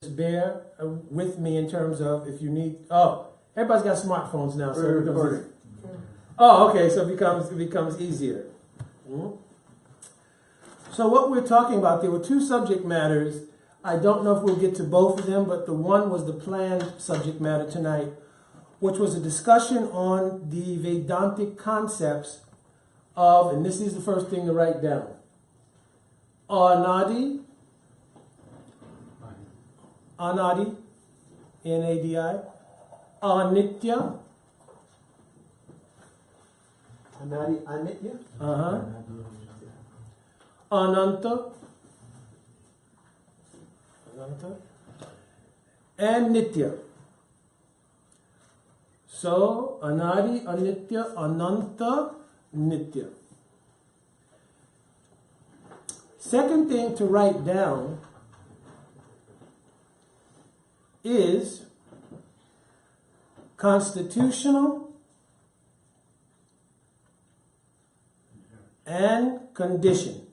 bear with me in terms of if you need. Oh, everybody's got smartphones now, so it becomes. Oh, okay, so it becomes easier. So what we're talking about, there were two subject matters. I don't know if we'll get to both of them, but the one was the planned subject matter tonight, which was a discussion on the Vedantic concepts of, and this is the first thing to write down, Anadi, N-A-D-I, Anitya, Anadi, Anitya? Ananta, and Nitya. So, Anadi, Anitya, Ananta, Nitya. Second thing to write down is constitutional and condition.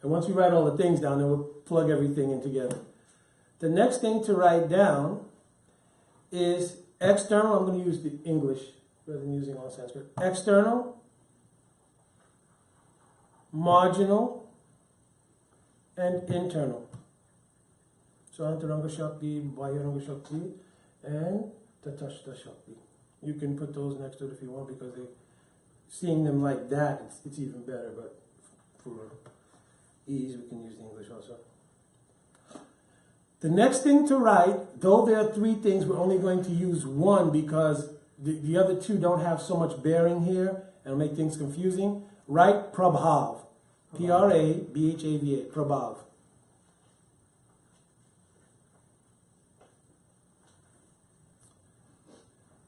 And once we write all the things down, then we'll plug everything in together. The next thing to write down is external. I'm going to use the English rather than using all Sanskrit. External, marginal, and internal. So Antaranga Shakti, Bahiranga Shakti, and Tatashta Shakti. You can put those next to it if you want, because seeing them like that, it's even better. But for ease, we can use the English also. The next thing to write, though there are three things, we're only going to use one because the other two don't have so much bearing here and it'll make things confusing. Write Prabhav. P-R-A-B-H-A-V-A. Prabhav.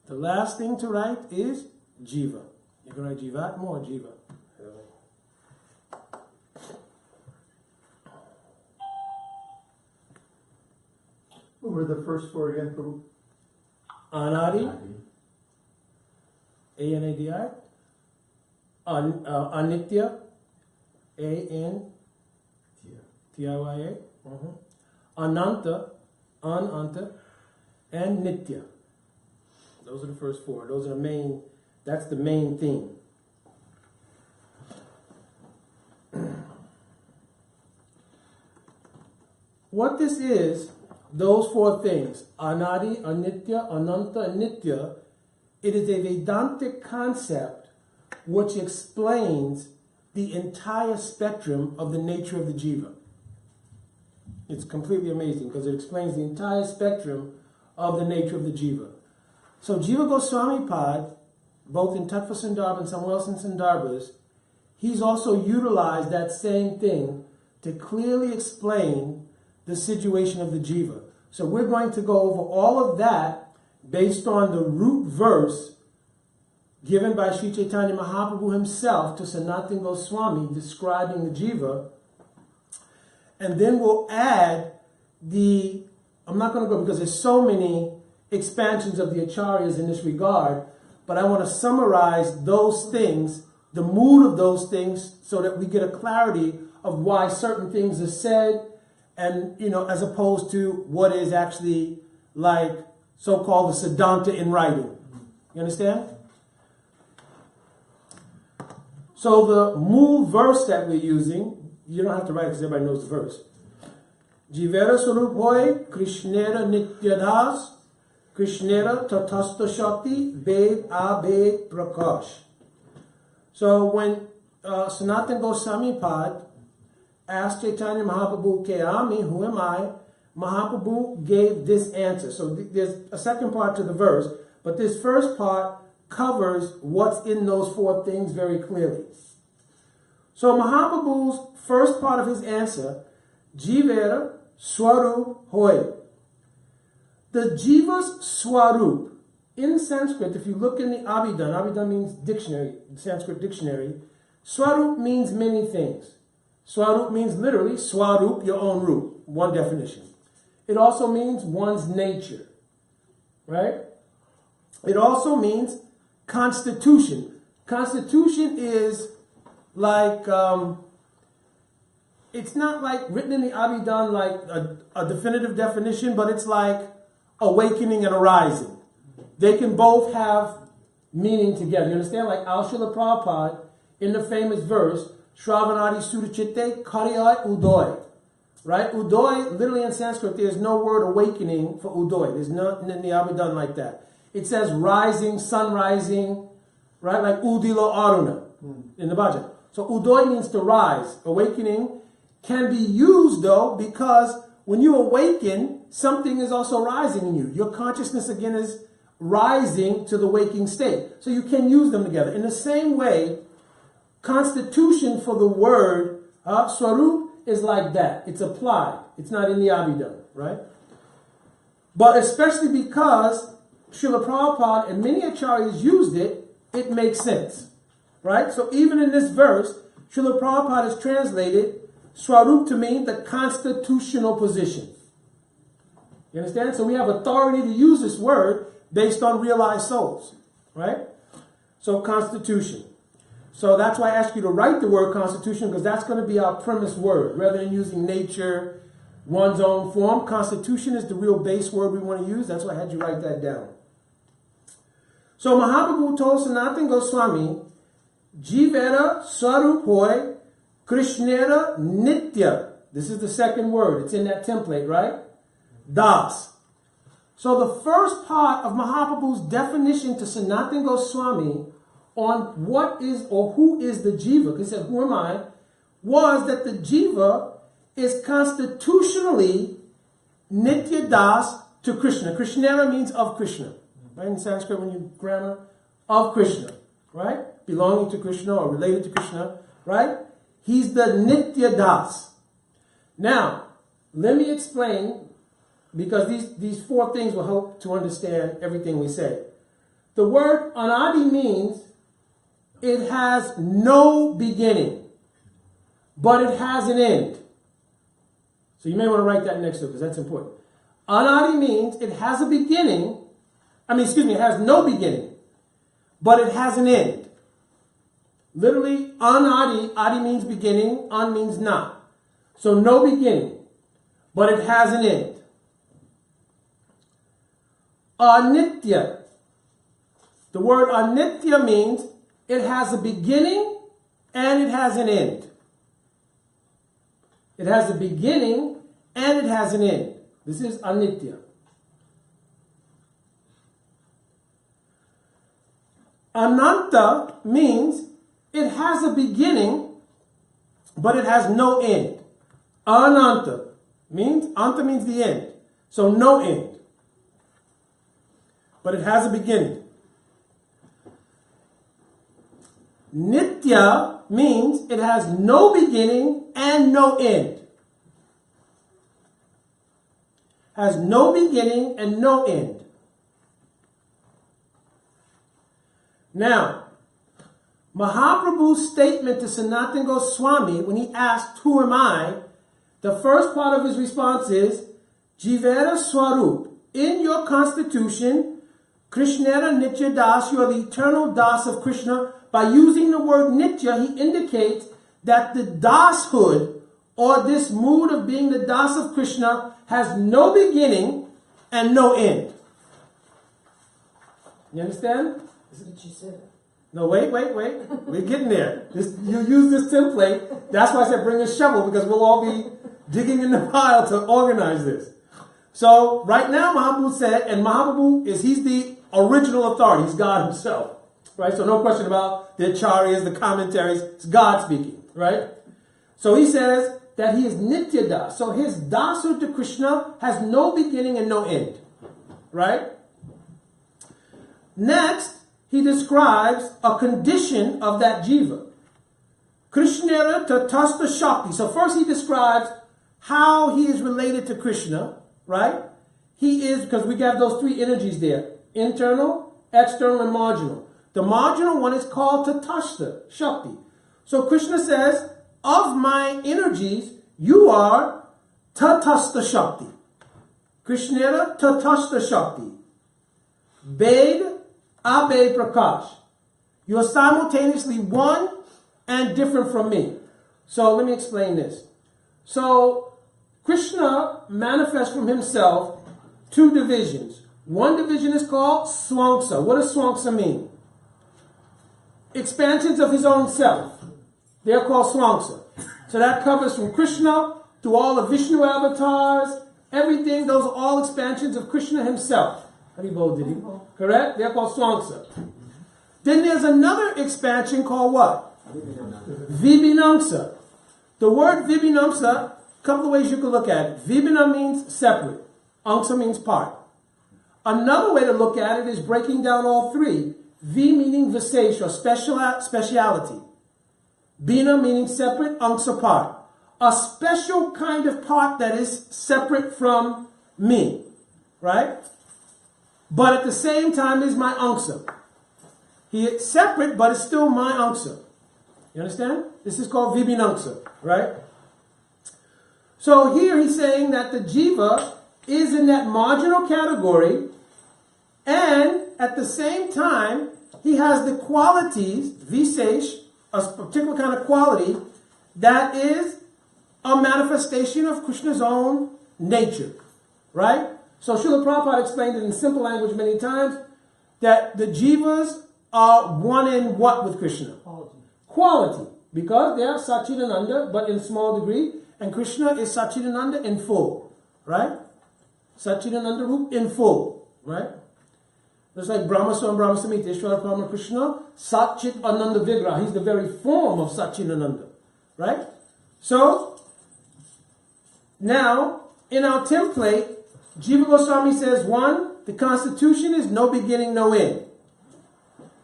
The last thing to write is Jiva. You can write Jivatma or Jiva. What were the first four again, Prabhu? Anadi, A-N-A-D-I, Anitya, A-N-T-I-Y-A, Ananta, Ananta, and Nitya. Those are the first four. Those are the main, that's the main theme. What this is, those four things, Anadi, Anitya, Ananta, and Nitya, it is a Vedantic concept which explains the entire spectrum of the nature of the jiva. It's completely amazing because it explains the entire spectrum of the nature of the jiva. So Jiva Goswami Pad, both in Tattva Sandarbha and somewhere else in Sandarbhas, he's also utilized that same thing to clearly explain the situation of the jiva. So we're going to go over all of that based on the root verse given by Sri Chaitanya Mahaprabhu himself to Sanatana Goswami describing the jiva. And then we'll add I'm not going to go because there's so many expansions of the acharyas in this regard, but I want to summarize those things, the mood of those things, so that we get a clarity of why certain things are said, and, as opposed to what is actually like so-called the Siddhanta in writing. You understand? So the mool verse that we're using, you don't have to write it because everybody knows the verse. Jivera Sarup Hoy, Krishnera Nityadas, Krishnera Tatasta Shakti, Bed Abed Prakash. So when Sanatana Goswami Pad asked Chaitanya Mahaprabhu, Keami, who am I? Mahaprabhu gave this answer. So there's a second part to the verse, but this first part covers what's in those four things very clearly. So Mahaprabhu's first part of his answer, Jivera Swarup Hoy. The Jiva's Swarup, in Sanskrit, if you look in the Abhidhan means dictionary, Sanskrit dictionary, Swarup means many things. Swarup means literally, Swarup, your own root, one definition. It also means one's nature, right? It also means constitution. Constitution is like, it's not like written in the Abhidhan like a definitive definition, but it's like awakening and arising. They can both have meaning together. You understand? Like Al Srila Prabhupada in the famous verse, Shravanadi Sudachitte Kariyat Udoy. Right? Udoy, literally in Sanskrit, there's no word awakening for Udoy. There's nothing in the Abhidhan like that. It says rising, sun rising, right? Like Udilo Aruna in the Bhajan. So Udoy means to rise. Awakening can be used though, because when you awaken, something is also rising in you. Your consciousness again is rising to the waking state. So you can use them together. In the same way, constitution for the word Swarup is like that. It's applied. It's not in the Abhidhan, right? But especially because Srila Prabhupada and many acharyas used it, it makes sense, right? So even in this verse, Srila Prabhupada has translated Swarup to mean the constitutional position. You understand? So we have authority to use this word based on realized souls, right? So constitution. So that's why I asked you to write the word constitution, because that's going to be our premise word. Rather than using nature, one's own form, constitution is the real base word we want to use. That's why I had you write that down. So Mahaprabhu told Sanatana Goswami, Jivera Swarupoy Krishnera Nitya. This is the second word. It's in that template, right? Das. So the first part of Mahaprabhu's definition to Sanatana Goswami on what is or who is the jiva, he said, who am I, was that the jiva is constitutionally Nitya Das to Krishna. Krishnera means of Krishna. Right? In Sanskrit, when you grammar, of Krishna. Right? Belonging to Krishna or related to Krishna. Right? He's the Nitya Das. Now, let me explain, because these four things will help to understand everything we say. The word anadi means it has no beginning, but it has an end. So you may want to write that next to it, because that's important. Anadi means it has a beginning. It has no beginning, but it has an end. Literally, anadi, adi means beginning, an means not. So no beginning, but it has an end. Anitya. The word anitya means it has a beginning and it has an end. It has a beginning and it has an end. This is anitya. Ananta means it has a beginning, but it has no end. Ananta means, anta means the end. So no end. But it has a beginning. Nitya means it has no beginning and no end. Has no beginning and no end. Now, Mahaprabhu's statement to Sanatana Goswami, when he asked, who am I? The first part of his response is, Jivera Swarup, in your constitution, Krishnera Nitya Das, you are the eternal Das of Krishna. By using the word Nitya, he indicates that the Dashood, or this mood of being the Das of Krishna, has no beginning and no end. You understand? That's what you said. No, wait. We're getting there. You use this template. That's why I said bring a shovel, because we'll all be digging in the pile to organize this. So right now Mahaprabhu said, and Mahaprabhu he's the original authority. He's God himself. Right? So no question about the acharyas, the commentaries. It's God speaking. Right? So he says that he is Nitya Das. So his Dasud to Krishna has no beginning and no end. Right? Next, he describes a condition of that jiva. Krishnera tatasta shakti. So first he describes how he is related to Krishna, right? He is, because we have those three energies there. Internal, external, and marginal. The marginal one is called tatasta shakti. So Krishna says, of my energies, you are tatasta shakti. Krishnera tatasta shakti. Ved Abe Prakash. You're simultaneously one and different from me. So let me explain this. So Krishna manifests from himself two divisions. One division is called Swamsa. What does Swamsa mean? Expansions of his own self. They're called Swamsa. So that covers from Krishna to all the Vishnu avatars, everything. Those are all expansions of Krishna himself. Haribol Didi. Correct? They're called Swamsa. Then there's another expansion called what? Vibhinamsa. The word Vibhinamsa, a couple of ways you can look at it. Vibhina means separate. Angsa means part. Another way to look at it is breaking down all three. V meaning visesh or speciality. Bina meaning separate, angsa part. A special kind of part that is separate from me. Right? But at the same time is my angsa. He is separate, but it's still my angsa. You understand? This is called vibhinamsa, right? So here he's saying that the jiva is in that marginal category, and at the same time, he has the qualities, visesh, a particular kind of quality, that is a manifestation of Krishna's own nature, right? So Srila Prabhupada explained it in simple language many times, that the jivas are one in what with Krishna? Quality. Because they are Satchidananda, but in small degree, and Krishna is Satchidananda in full, right? Satchidananda Roop in full, right? Just like Brahma Swa and Brahma Samhita, Ishvara Parama Krishna, Satchit Ananda Vigraha. He's the very form of Satchidananda, right? So, now, in our template, Jiva Goswami says, one, the constitution is no beginning, no end.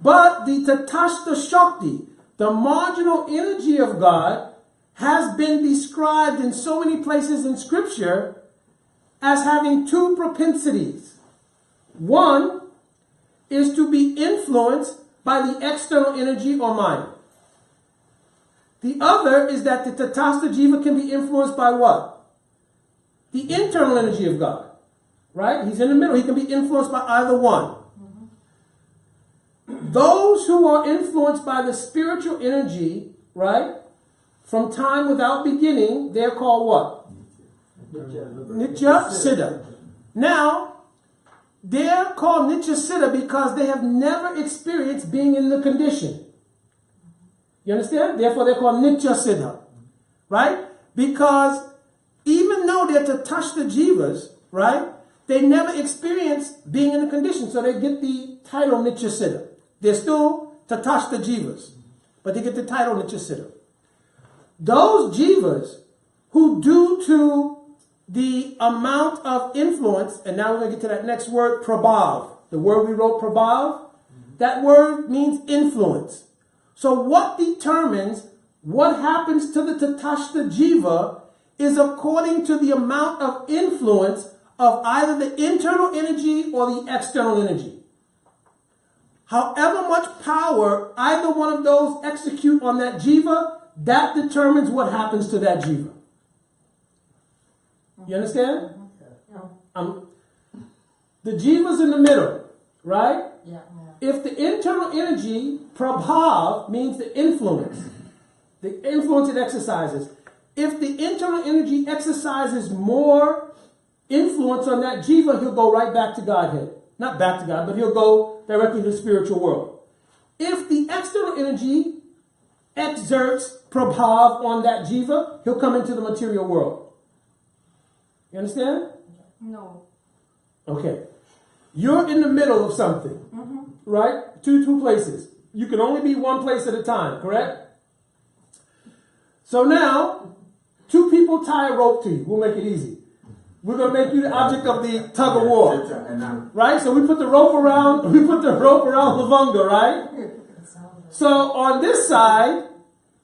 But the Tatashta Shakti, the marginal energy of God, has been described in so many places in Scripture as having two propensities. One is to be influenced by the external energy or mind. The other is that the Tatastha Jiva can be influenced by what? The internal energy of God. Right? He's in the middle. He can be influenced by either one. Those who are influenced by the spiritual energy, right, from time without beginning, they're called what? Nitya Siddha. Now, they're called Nitya Siddha because they have never experienced being in the condition. You understand? Therefore, they're called Nitya Siddha. Right? Because even though they're Tatashta Jivas, right, they never experience being in the condition. So they get the title Nitya Siddha. They're still Tatashta Jivas, but they get the title Nitya Siddha. Those Jivas who, due to the amount of influence, and now we're going to get to that next word, Prabhav. The word we wrote, Prabhav, that word means influence. So what determines what happens to the Tatashta Jiva is according to the amount of influence of either the internal energy or the external energy. However much power either one of those execute on that jiva, that determines what happens to that jiva. You understand? The jiva's in the middle, right? Yeah. If the internal energy, prabhav, means the influence it exercises. If the internal energy exercises more influence on that jiva, he'll go right back to Godhead. Not back to God, but he'll go directly to the spiritual world. If the external energy exerts prabhav on that jiva, he'll come into the material world. You understand? No. Okay. You're in the middle of something, right? Two places. You can only be one place at a time, correct? So now, two people tie a rope to you. We'll make it easy. We're going to make you the object of the tug of war. Right? So we put the rope around Lavanga, right? So on this side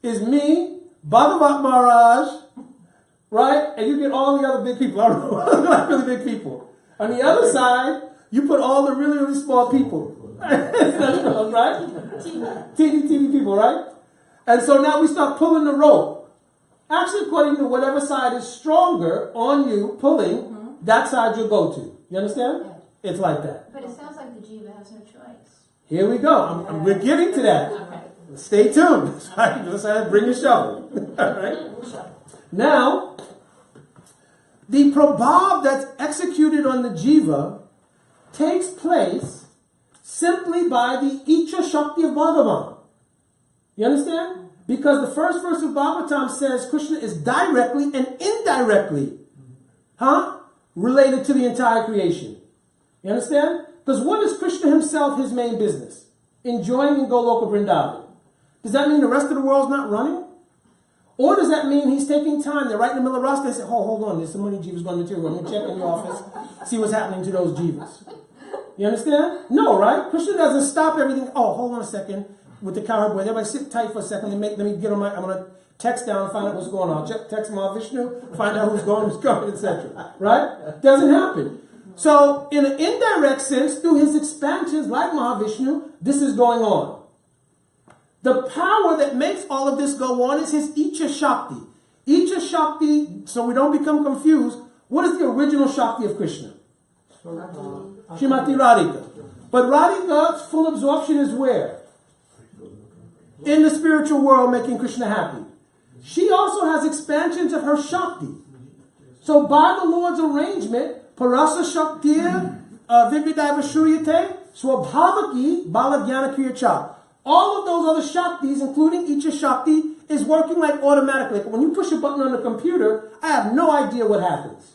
is me, Bhagavat Maharaj, right? And you get all the other big people. I don't know, like really big people. On the other side, you put all the really, really small people. Right? Teeny people, right? And so now we start pulling the rope. Actually, according to whatever side is stronger on you pulling, that side you'll go to. You understand? Yeah. It's like that. But it sounds like the jiva has no choice. Here we go. We're getting to that. Stay tuned. Let's bring the show. All right. Now, the prabhav that's executed on the jiva takes place simply by the Icha Shakti of Bhagavan. You understand? Because the first verse of Bhagavatam says Krishna is directly and indirectly related to the entire creation. You understand? Because what is Krishna himself his main business? Enjoying in Goloka Vrindavan. Does that mean the rest of the world's not running? Or does that mean he's taking time? They're right in the middle of Rasta and say, hold on, there's so many jivas going to material. Let me check in the office, see what's happening to those jivas. You understand? No, right? Krishna doesn't stop everything. Oh, hold on a second. With the cowherd boy, everybody sit tight for a second. Let me get on I'm going to text down and find out what's going on. Text Mahavishnu, find out who's coming, etc. Right? Doesn't happen. So, in an indirect sense, through his expansions like Mahavishnu, this is going on. The power that makes all of this go on is his Icha Shakti. Icha Shakti, so we don't become confused, what is the original Shakti of Krishna? Srimati Radhika. But Radhika's full absorption is where? In the spiritual world, making Krishna happy. She also has expansions of her Shakti. So by the Lord's arrangement, Parasa Shaktir Vividaiva Shuryate Swabhavaki Balagyana Kriyacha. All of those other Shaktis, including Icha Shakti, is working like automatically. When you push a button on the computer, I have no idea what happens.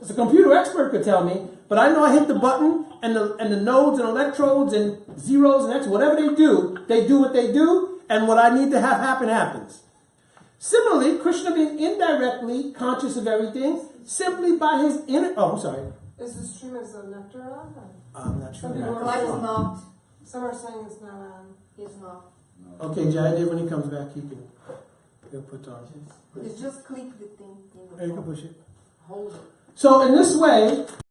As a computer expert could tell me, but I know I hit the button and the nodes and electrodes and zeros and X, whatever they do what they do, and what I need to have happen happens. Similarly, Krishna being indirectly conscious of everything, simply by his inner... Oh, I'm sorry. Is the stream as a nectar on? I'm not sure. Why is not? Some are saying it's not on. It's not. Okay, Jayadev, when he comes back, he'll put on. It's just click the thing. Hey, you can push it. Hold it. So in this way,